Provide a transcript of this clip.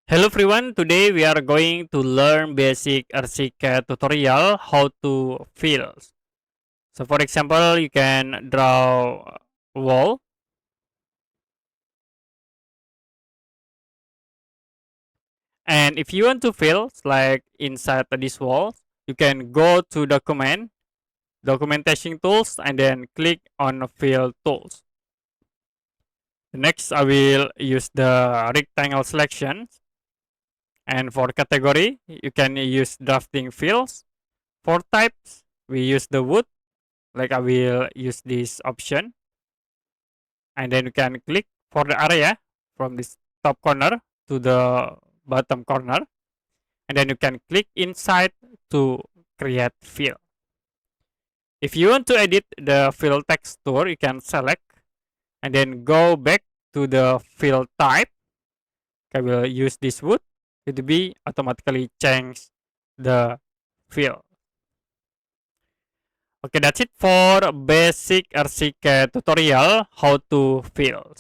Hello everyone, today we are going to learn basic Archicad tutorial how to fill. So for example, you can draw a wall, and if you want to fill like inside this wall, you can go to documentation tools, and then click on fill tools. Next, I will use the rectangle selection, and for category, you can use drafting fills. For types, we use the wood, like I will use this option, and then you can click for the area from this top corner to the bottom corner, and then you can click inside to create fill. If you want to edit the fill texture, you can select and then go back to the fill type. I will use this wood. It will be automatically change the fill. Okay, that's it for basic RCK tutorial how to fill.